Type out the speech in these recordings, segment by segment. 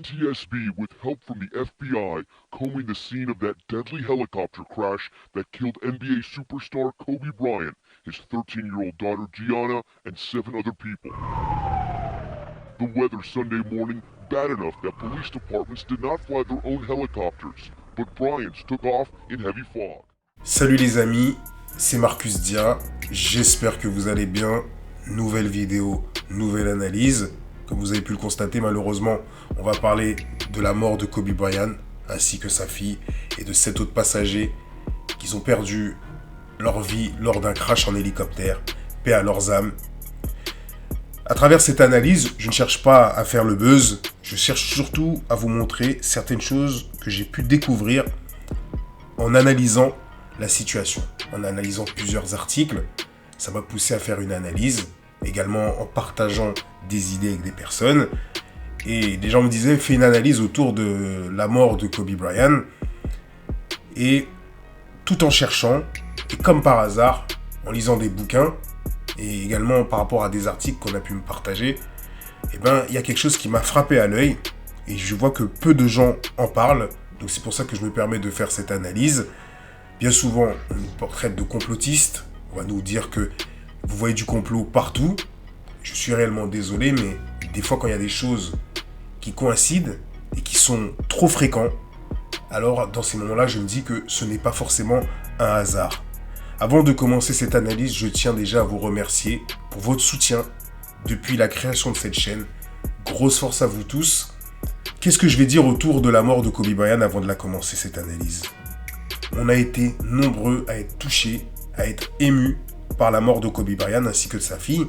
NTSB, with help from the FBI, combing the scene of that deadly helicopter crash that killed NBA superstar Kobe Bryant, his 13-year-old daughter Gianna, and 7 other people. The weather Sunday morning bad enough that police departments did not fly their own helicopters, but Bryant's took off in heavy fog. Salut les amis, c'est Marcus Dia, j'espère que vous allez bien. Nouvelle vidéo, nouvelle analyse. Comme vous avez pu le constater, malheureusement, on va parler de la mort de Kobe Bryant, ainsi que sa fille, et de 7 autres passagers qui ont perdu leur vie lors d'un crash en hélicoptère. Paix à leurs âmes. À travers cette analyse, je ne cherche pas à faire le buzz, je cherche surtout à vous montrer certaines choses que j'ai pu découvrir en analysant la situation, en analysant plusieurs articles. Ça m'a poussé à faire une analyse, également en partageant des idées avec des personnes. Et des gens me disaient, fais une analyse autour de la mort de Kobe Bryant. Et tout en cherchant, et comme par hasard, en lisant des bouquins, et également par rapport à des articles qu'on a pu me partager, il y a quelque chose qui m'a frappé à l'œil, et je vois que peu de gens en parlent, donc c'est pour ça que je me permets de faire cette analyse. Bien souvent, on nous traite de complotistes, on va nous dire que vous voyez du complot partout. Je suis réellement désolé, mais des fois quand il y a des choses qui coïncident et qui sont trop fréquents, alors dans ces moments-là, je me dis que ce n'est pas forcément un hasard. Avant de commencer cette analyse, je tiens déjà à vous remercier pour votre soutien depuis la création de cette chaîne. Grosse force à vous tous. Qu'est-ce que je vais dire autour de la mort de Kobe Bryant avant de la commencer cette analyse ? On a été nombreux à être touchés, à être émus par la mort de Kobe Bryant ainsi que de sa fille.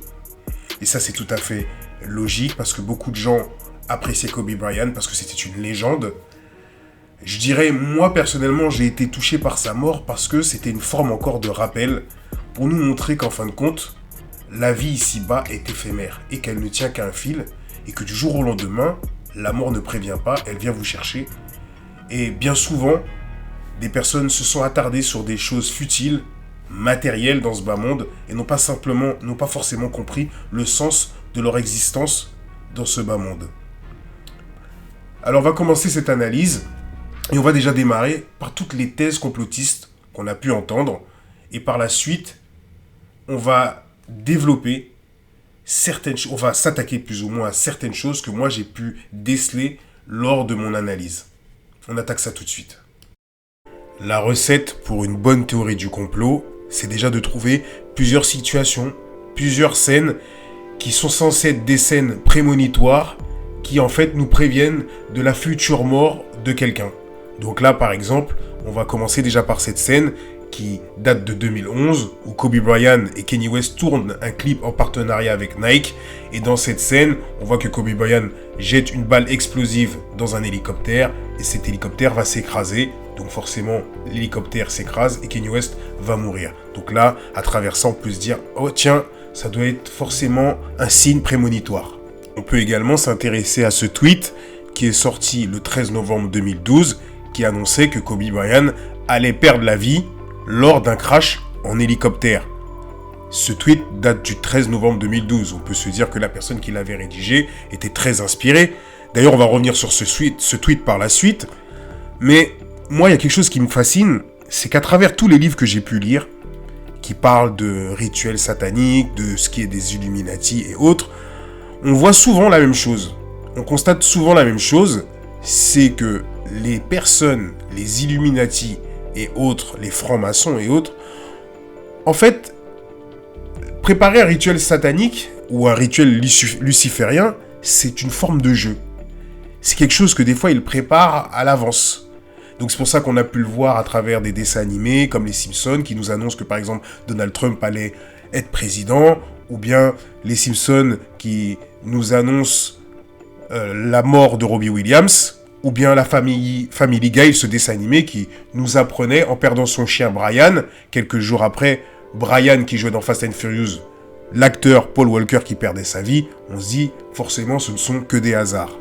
Et ça, c'est tout à fait logique parce que beaucoup de gens appréciaient Kobe Bryant parce que c'était une légende. Je dirais, moi personnellement, j'ai été touché par sa mort parce que c'était une forme encore de rappel pour nous montrer qu'en fin de compte, la vie ici-bas est éphémère et qu'elle ne tient qu'à un fil et que du jour au lendemain, la mort ne prévient pas, elle vient vous chercher. Et bien souvent, des personnes se sont attardées sur des choses futiles, matérielles dans ce bas monde et n'ont pas forcément compris le sens de leur existence dans ce bas monde. Alors on va commencer cette analyse. Et on va déjà démarrer par toutes les thèses complotistes qu'on a pu entendre. Et par la suite, on va développer certaines choses, on va s'attaquer plus ou moins à certaines choses que moi j'ai pu déceler lors de mon analyse. On attaque ça tout de suite. La recette pour une bonne théorie du complot, c'est déjà de trouver plusieurs situations, plusieurs scènes qui sont censées être des scènes prémonitoires qui en fait nous préviennent de la future mort de quelqu'un. Donc là, par exemple, on va commencer déjà par cette scène qui date de 2011, où Kobe Bryant et Kanye West tournent un clip en partenariat avec Nike. Et dans cette scène, on voit que Kobe Bryant jette une balle explosive dans un hélicoptère, et cet hélicoptère va s'écraser. Donc forcément, l'hélicoptère s'écrase et Kanye West va mourir. Donc là, à travers ça, on peut se dire, oh tiens, ça doit être forcément un signe prémonitoire. On peut également s'intéresser à ce tweet qui est sorti le 13 novembre 2012, qui annonçait que Kobe Bryant allait perdre la vie lors d'un crash en hélicoptère. Ce tweet date du 13 novembre 2012. On peut se dire que la personne qui l'avait rédigé était très inspirée. D'ailleurs, on va revenir sur ce tweet par la suite. Mais moi, il y a quelque chose qui me fascine, c'est qu'à travers tous les livres que j'ai pu lire, qui parlent de rituels sataniques, de ce qui est des Illuminati et autres, on voit souvent la même chose. On constate souvent la même chose, c'est que les personnes, les Illuminati et autres, les francs-maçons et autres, en fait, préparer un rituel satanique ou un rituel luciférien, c'est une forme de jeu. C'est quelque chose que des fois ils préparent à l'avance. Donc c'est pour ça qu'on a pu le voir à travers des dessins animés comme les Simpsons qui nous annoncent que par exemple Donald Trump allait être président, ou bien les Simpsons qui nous annoncent la mort de Robbie Williams, ou bien la Family Guy, ce dessin animé qui nous apprenait, en perdant son chien Brian, quelques jours après, Brian qui jouait dans Fast and Furious, l'acteur Paul Walker qui perdait sa vie, on se dit forcément ce ne sont que des hasards.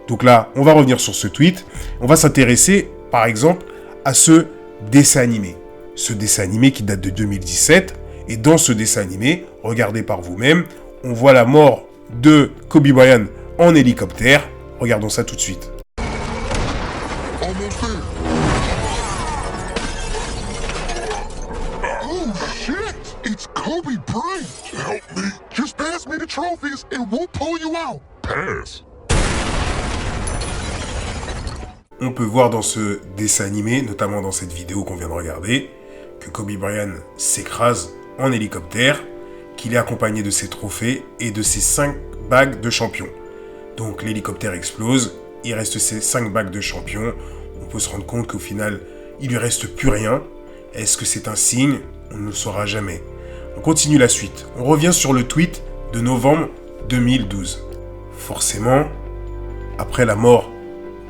Donc là, on va revenir sur ce tweet, on va s'intéresser par exemple à ce dessin animé. Ce dessin animé qui date de 2017, et dans ce dessin animé, regardez par vous-même, on voit la mort de Kobe Bryant en hélicoptère. Regardons ça tout de suite. thing. Oh shit! It's Kobe Bryant! Help me! Just pass me the trophies and we'll pull you out! Pass! On peut voir dans ce dessin animé, notamment dans cette vidéo qu'on vient de regarder, que Kobe Bryant s'écrase en hélicoptère, qu'il est accompagné de ses trophées et de ses 5 bagues de champion. Donc l'hélicoptère explose, il reste ses 5 bagues de champion. On peut se rendre compte qu'au final, il lui reste plus rien. Est-ce que c'est un signe? On ne le saura jamais. On continue la suite. On revient sur le tweet de novembre 2012. Forcément, après la mort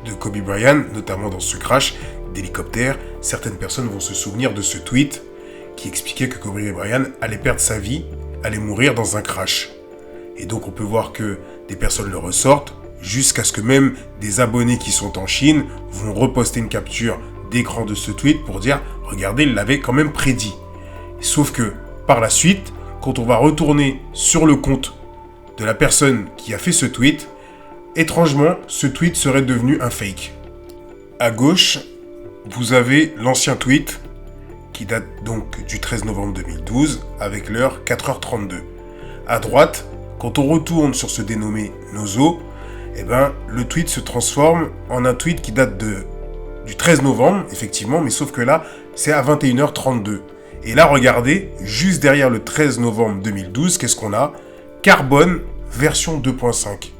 de Kobe Bryant, notamment dans ce crash d'hélicoptère, certaines personnes vont se souvenir de ce tweet qui expliquait que Kobe Bryant allait perdre sa vie, allait mourir dans un crash. Et donc on peut voir que des personnes le ressortent, jusqu'à ce que même des abonnés qui sont en Chine vont reposter une capture d'écran de ce tweet pour dire « Regardez, il l'avait quand même prédit ». Sauf que, par la suite, quand on va retourner sur le compte de la personne qui a fait ce tweet, étrangement, ce tweet serait devenu un fake. À gauche, vous avez l'ancien tweet qui date donc du 13 novembre 2012 avec l'heure 4h32. À droite, quand on retourne sur ce dénommé Nozo, eh ben, le tweet se transforme en un tweet qui date du 13 novembre, effectivement, mais sauf que là, c'est à 21h32. Et là, regardez, juste derrière le 13 novembre 2012, qu'est-ce qu'on a? Carbone version 2.5.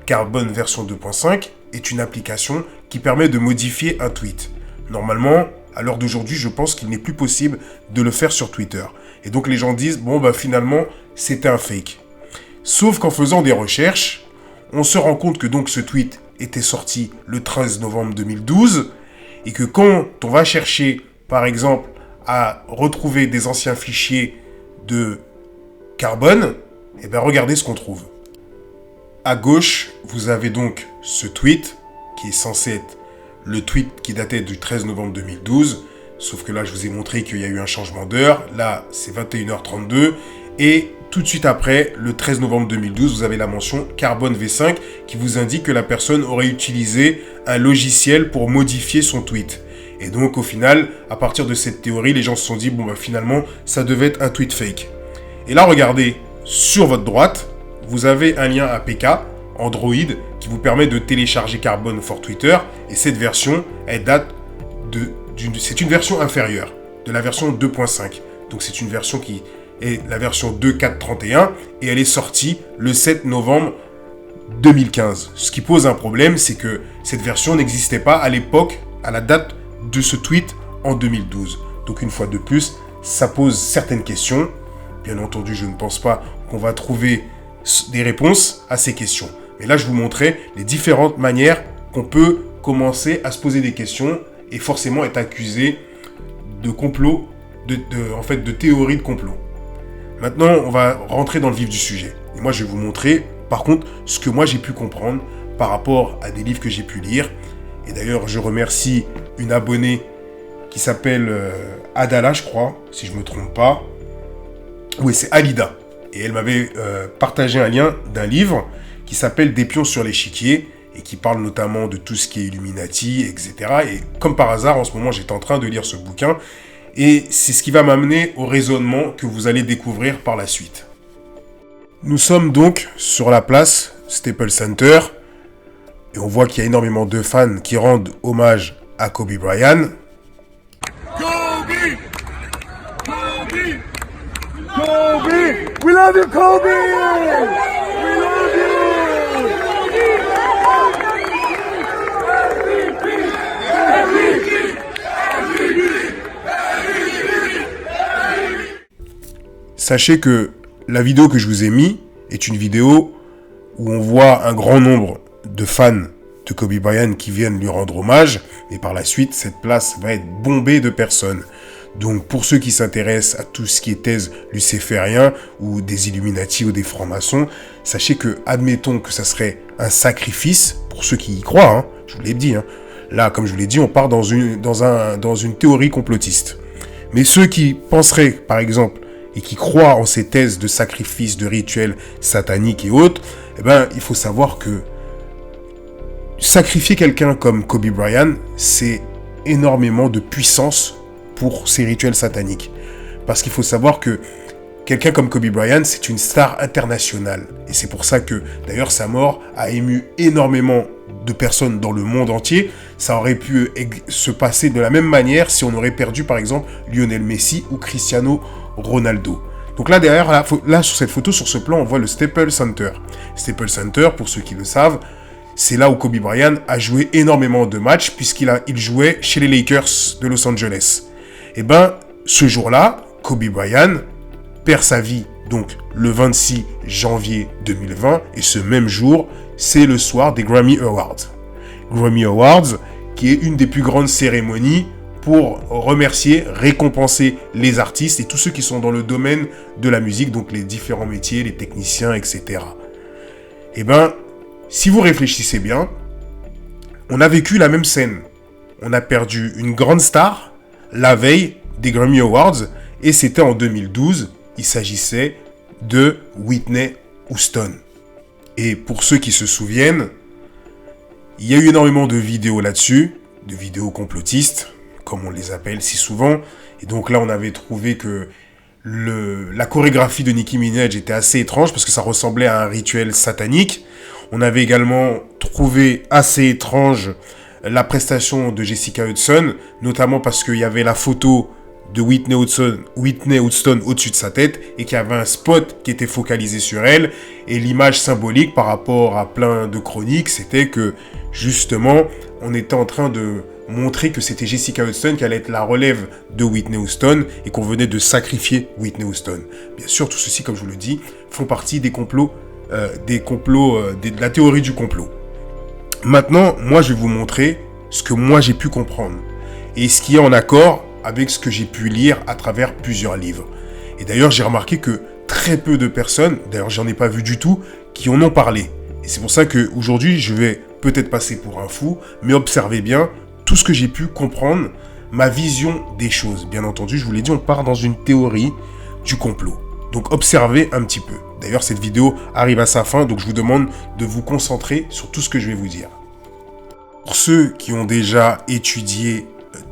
Carbone version 2.5 est une application qui permet de modifier un tweet. Normalement, à l'heure d'aujourd'hui, je pense qu'il n'est plus possible de le faire sur Twitter. Et donc les gens disent, bon bah finalement, c'était un fake. Sauf qu'en faisant des recherches, on se rend compte que donc ce tweet était sorti le 13 novembre 2012 et que quand on va chercher, par exemple, à retrouver des anciens fichiers de Carbone, eh bien regardez ce qu'on trouve. À gauche, vous avez donc ce tweet qui est censé être le tweet qui datait du 13 novembre 2012, sauf que là, je vous ai montré qu'il y a eu un changement d'heure. Là, c'est 21h32 et tout de suite après, le 13 novembre 2012, vous avez la mention Carbone V5 qui vous indique que la personne aurait utilisé un logiciel pour modifier son tweet. Et donc, au final, à partir de cette théorie, les gens se sont dit, bon, bah, finalement, ça devait être un tweet fake. Et là, regardez, sur votre droite, vous avez un lien APK, Android, qui vous permet de télécharger Carbone for Twitter. Et cette version, elle date c'est une version inférieure, de la version 2.5. Donc, c'est une version qui est la version 2.4.31 et elle est sortie le 7 novembre 2015. Ce qui pose un problème, c'est que cette version n'existait pas à l'époque, à la date de ce tweet en 2012. Donc une fois de plus, ça pose certaines questions. Bien entendu, je ne pense pas qu'on va trouver des réponses à ces questions. Mais là, je vous montrais les différentes manières qu'on peut commencer à se poser des questions et forcément être accusé de complot, de théorie de complot. Maintenant, on va rentrer dans le vif du sujet. Et moi, je vais vous montrer, par contre, ce que moi j'ai pu comprendre par rapport à des livres que j'ai pu lire. Et d'ailleurs, je remercie une abonnée qui s'appelle Adala, je crois, si je ne me trompe pas. Oui, c'est Alida. Et elle m'avait partagé un lien d'un livre qui s'appelle Des pions sur l'échiquier et qui parle notamment de tout ce qui est Illuminati, etc. Et comme par hasard, en ce moment, j'étais en train de lire ce bouquin. Et c'est ce qui va m'amener au raisonnement que vous allez découvrir par la suite. Nous sommes donc sur la place Staples Center. Et on voit qu'il y a énormément de fans qui rendent hommage à Kobe Bryant. Kobe! Kobe! Kobe! We love you, Kobe! We love you! Sachez que la vidéo que je vous ai mise est une vidéo où on voit un grand nombre de fans de Kobe Bryant qui viennent lui rendre hommage. Et par la suite, cette place va être bombée de personnes. Donc pour ceux qui s'intéressent à tout ce qui est thèse luciférien ou des Illuminati ou des francs-maçons, sachez que, admettons que ça serait un sacrifice, pour ceux qui y croient, hein, je vous l'ai dit, hein, là, comme je vous l'ai dit, on part dans une théorie complotiste. Mais ceux qui penseraient, par exemple, et qui croient en ces thèses de sacrifice, de rituels sataniques et autres, eh ben, il faut savoir que sacrifier quelqu'un comme Kobe Bryant, c'est énormément de puissance pour ces rituels sataniques. Parce qu'il faut savoir que quelqu'un comme Kobe Bryant, c'est une star internationale. Et c'est pour ça que, d'ailleurs, sa mort a ému énormément de personnes dans le monde entier. Ça aurait pu se passer de la même manière si on aurait perdu, par exemple, Lionel Messi ou Cristiano Ronaldo. Donc là, derrière, là, sur cette photo, sur ce plan, on voit le Staples Center. Staples Center, pour ceux qui le savent, c'est là où Kobe Bryant a joué énormément de matchs, puisqu'il jouait chez les Lakers de Los Angeles. Et ben, ce jour-là, Kobe Bryant perd sa vie, donc le 26 janvier 2020, et ce même jour, c'est le soir des Grammy Awards. Grammy Awards, qui est une des plus grandes cérémonies pour remercier, récompenser les artistes et tous ceux qui sont dans le domaine de la musique, donc les différents métiers, les techniciens, etc. Et ben, si vous réfléchissez bien, on a vécu la même scène. On a perdu une grande star la veille des Grammy Awards, et c'était en 2012. Il s'agissait de Whitney Houston. Et pour ceux qui se souviennent, il y a eu énormément de vidéos là-dessus, de vidéos complotistes, comme on les appelle si souvent. Et donc là, on avait trouvé que la chorégraphie de Nicki Minaj était assez étrange parce que ça ressemblait à un rituel satanique. On avait également trouvé assez étrange la prestation de Jessica Hudson, notamment parce qu'il y avait la photo de Whitney Houston au-dessus de sa tête et qu'il y avait un spot qui était focalisé sur elle. Et l'image symbolique par rapport à plein de chroniques, c'était que justement, on était en train de montrer que c'était Jessica Hudson qui allait être la relève de Whitney Houston et qu'on venait de sacrifier Whitney Houston. Bien sûr, tout ceci, comme je vous le dis, font partie des complots, de la théorie du complot. Maintenant, moi, je vais vous montrer ce que moi j'ai pu comprendre et ce qui est en accord avec ce que j'ai pu lire à travers plusieurs livres. Et d'ailleurs, j'ai remarqué que très peu de personnes, d'ailleurs j'en ai pas vu du tout, qui en ont parlé. Et c'est pour ça qu'aujourd'hui, je vais peut-être passer pour un fou, mais observez bien tout ce que j'ai pu comprendre, ma vision des choses. Bien entendu, je vous l'ai dit, on part dans une théorie du complot. Donc observez un petit peu. D'ailleurs, cette vidéo arrive à sa fin, donc je vous demande de vous concentrer sur tout ce que je vais vous dire. Pour ceux qui ont déjà étudié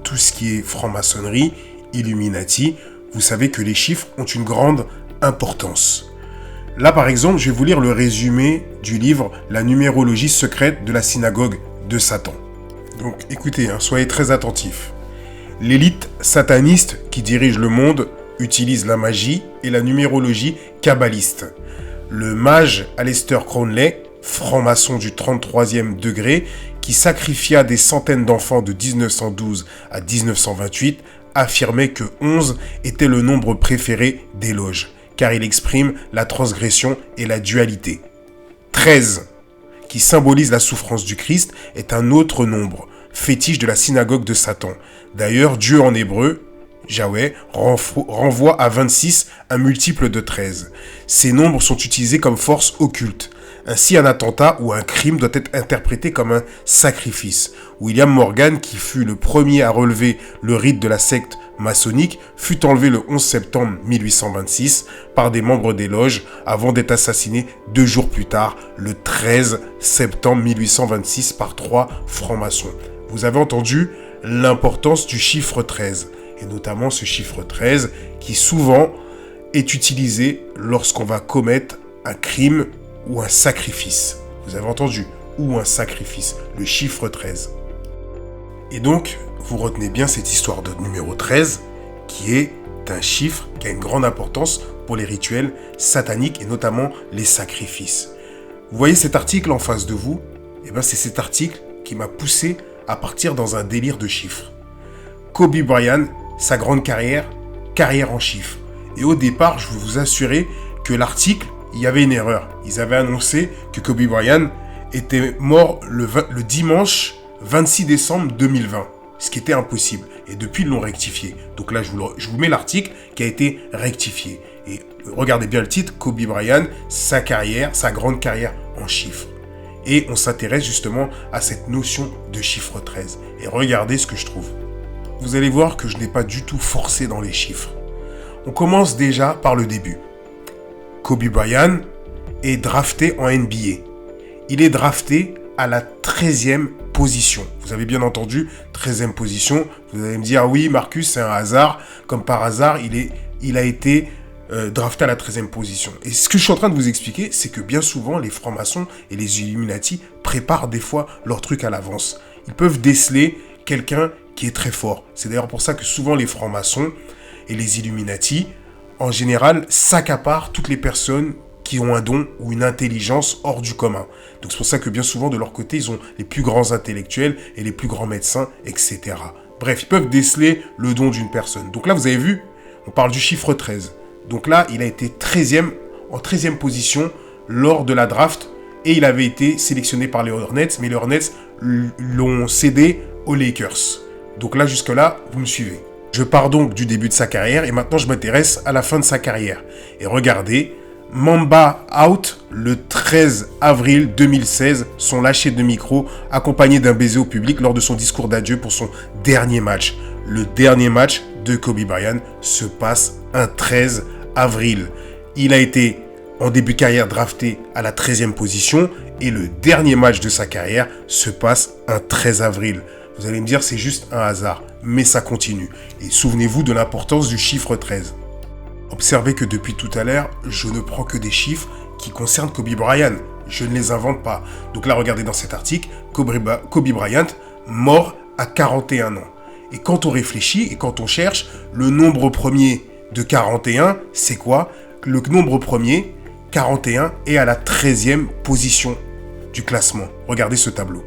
tout ce qui est franc-maçonnerie, Illuminati, vous savez que les chiffres ont une grande importance. Là, par exemple, je vais vous lire le résumé du livre « La numérologie secrète de la synagogue de Satan ». Donc, écoutez, soyez très attentifs. L'élite sataniste qui dirige le monde utilise la magie et la numérologie kabbaliste. Le mage Aleister Crowley, franc-maçon du 33e degré, qui sacrifia des centaines d'enfants de 1912 à 1928, affirmait que 11 était le nombre préféré des loges, car il exprime la transgression et la dualité. 13, qui symbolise la souffrance du Christ, est un autre nombre, fétiche de la synagogue de Satan. D'ailleurs, Dieu en hébreu, Yahweh, renvoie à 26 un multiple de 13. Ces nombres sont utilisés comme force occulte. Ainsi, un attentat ou un crime doit être interprété comme un sacrifice. William Morgan, qui fut le premier à relever le rite de la secte maçonnique, fut enlevé le 11 septembre 1826 par des membres des loges avant d'être assassiné 2 jours plus tard, le 13 septembre 1826 par 3 francs-maçons. Vous avez entendu l'importance du chiffre 13, et notamment ce chiffre 13 qui souvent est utilisé lorsqu'on va commettre un crime ou un sacrifice. Vous avez entendu, ou un sacrifice, le chiffre 13. Et donc, vous retenez bien cette histoire de numéro 13, qui est un chiffre qui a une grande importance pour les rituels sataniques et notamment les sacrifices. Vous voyez cet article en face de vous? Eh bien, c'est cet article qui m'a poussé à partir dans un délire de chiffres. Kobe Bryant, sa grande carrière en chiffres. Et au départ, je veux vous assurer que l'article, il y avait une erreur. Ils avaient annoncé que Kobe Bryant était mort le dimanche 26 décembre 2020, ce qui était impossible. Et depuis, ils l'ont rectifié. Donc là, je vous mets l'article qui a été rectifié. Et regardez bien le titre, Kobe Bryant, sa grande carrière en chiffres. Et on s'intéresse justement à cette notion de chiffre 13. Et regardez ce que je trouve. Vous allez voir que je n'ai pas du tout forcé dans les chiffres. On commence déjà par le début. Kobe Bryant est drafté en NBA. Il est drafté à la 13e position. Vous avez bien entendu, 13e position. Vous allez me dire, oui, Marcus, c'est un hasard. Comme par hasard, il a été drafté à la 13e position. Et ce que je suis en train de vous expliquer, c'est que bien souvent, les francs-maçons et les Illuminati préparent des fois leurs trucs à l'avance. Ils peuvent déceler quelqu'un qui est très fort. C'est d'ailleurs pour ça que souvent les francs-maçons et les Illuminati, en général, s'accaparent toutes les personnes qui ont un don ou une intelligence hors du commun. Donc c'est pour ça que bien souvent, de leur côté, ils ont les plus grands intellectuels et les plus grands médecins, etc. Bref, ils peuvent déceler le don d'une personne. Donc là, vous avez vu, on parle du chiffre 13. Donc là, il a été en 13e position lors de la draft et il avait été sélectionné par les Hornets, mais les Hornets l'ont cédé aux Lakers. Donc là, jusque-là, vous me suivez. Je pars donc du début de sa carrière et maintenant je m'intéresse à la fin de sa carrière. Et regardez, Mamba Out, le 13 avril 2016, son lâcher de micro, accompagné d'un baiser au public lors de son discours d'adieu pour son dernier match. Le dernier match de Kobe Bryant se passe un 13 avril. Il a été en début de carrière drafté à la 13e position et le dernier match de sa carrière se passe un 13 avril. Vous allez me dire c'est juste un hasard, mais ça continue. Et souvenez-vous de l'importance du chiffre 13. Observez que depuis tout à l'heure, je ne prends que des chiffres qui concernent Kobe Bryant. Je ne les invente pas. Donc là, regardez dans cet article, Kobe Bryant, mort à 41 ans. Et quand on réfléchit et quand on cherche, le nombre premier de 41, c'est quoi? Le nombre premier, 41, est à la 13e position du classement. Regardez ce tableau.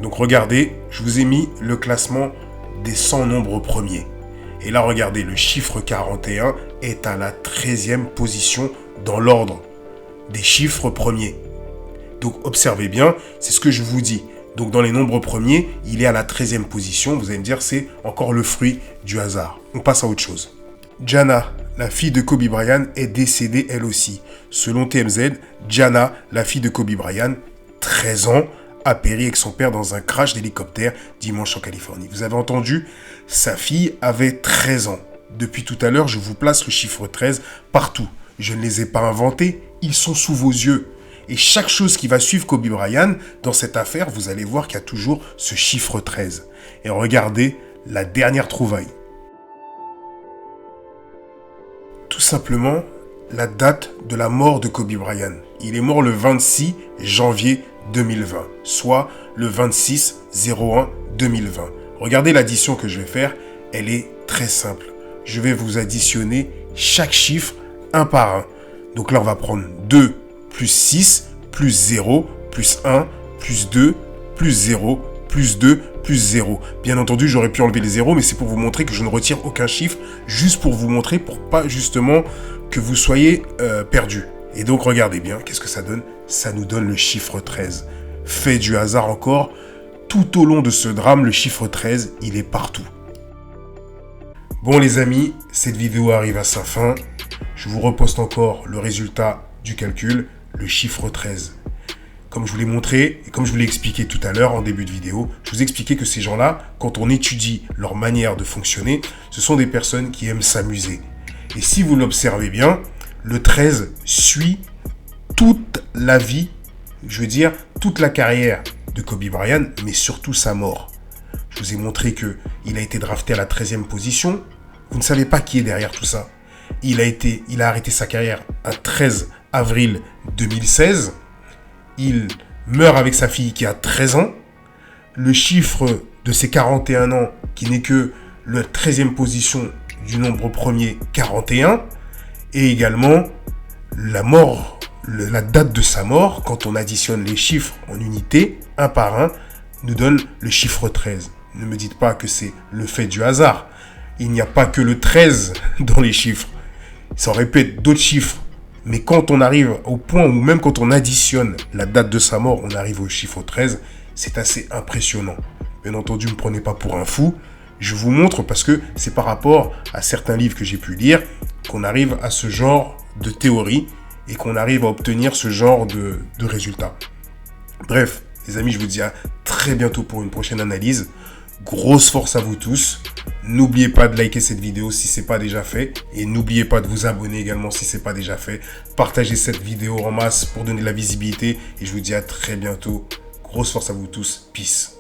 Donc regardez, je vous ai mis le classement des 100 nombres premiers. Et là, regardez, le chiffre 41 est à la 13e position dans l'ordre des chiffres premiers. Donc observez bien, c'est ce que je vous dis. Donc dans les nombres premiers, il est à la 13e position. Vous allez me dire, c'est encore le fruit du hasard. On passe à autre chose. Jana, la fille de Kobe Bryant, est décédée elle aussi. Selon TMZ, Jana, la fille de Kobe Bryant, 13 ans, a péri avec son père dans un crash d'hélicoptère dimanche en Californie. Vous avez entendu, sa fille avait 13 ans. Depuis tout à l'heure, je vous place le chiffre 13 partout. Je ne les ai pas inventés, ils sont sous vos yeux. Et chaque chose qui va suivre Kobe Bryant dans cette affaire, vous allez voir qu'il y a toujours ce chiffre 13. Et regardez la dernière trouvaille. Tout simplement, la date de la mort de Kobe Bryant. Il est mort le 26 janvier 2020, soit le 26-01-2020. Regardez l'addition que je vais faire, elle est très simple. Je vais vous additionner chaque chiffre un par un. Donc là, on va prendre 2 plus 6 plus 0 plus 1 plus 2 plus 0 plus 2 plus 0. Bien entendu, j'aurais pu enlever les 0, mais c'est pour vous montrer que je ne retire aucun chiffre, juste pour vous montrer, pour pas justement que vous soyez perdu. Et donc, regardez bien, qu'est-ce que ça donne? Ça nous donne le chiffre 13. Fait du hasard encore, tout au long de ce drame, le chiffre 13, il est partout. Bon les amis, cette vidéo arrive à sa fin. Je vous reposte encore le résultat du calcul, le chiffre 13. Comme je vous l'ai montré et comme je vous l'ai expliqué tout à l'heure en début de vidéo, je vous ai expliqué que ces gens-là, quand on étudie leur manière de fonctionner, ce sont des personnes qui aiment s'amuser. Et si vous l'observez bien, le 13 suit toute la vie, je veux dire toute la carrière de Kobe Bryant, mais surtout sa mort. Je vous ai montré qu'il a été drafté à la 13e position. Vous ne savez pas qui est derrière tout ça. Il a arrêté sa carrière un 13 avril 2016. Il meurt avec sa fille qui a 13 ans. Le chiffre de ses 41 ans, qui n'est que la 13e position du nombre premier, 41. Et également, la mort, la date de sa mort, quand on additionne les chiffres en unités, un par un, nous donne le chiffre 13. Ne me dites pas que c'est le fait du hasard. Il n'y a pas que le 13 dans les chiffres. Ça aurait pu être d'autres chiffres. Mais quand on arrive au point où même quand on additionne la date de sa mort, on arrive au chiffre 13, c'est assez impressionnant. Bien entendu, ne me prenez pas pour un fou. Je vous montre parce que c'est par rapport à certains livres que j'ai pu lire qu'on arrive à ce genre de théorie et qu'on arrive à obtenir ce genre de résultats. Bref, les amis, je vous dis à très bientôt pour une prochaine analyse. Grosse force à vous tous. N'oubliez pas de liker cette vidéo si ce n'est pas déjà fait. Et n'oubliez pas de vous abonner également si ce n'est pas déjà fait. Partagez cette vidéo en masse pour donner de la visibilité. Et je vous dis à très bientôt. Grosse force à vous tous. Peace.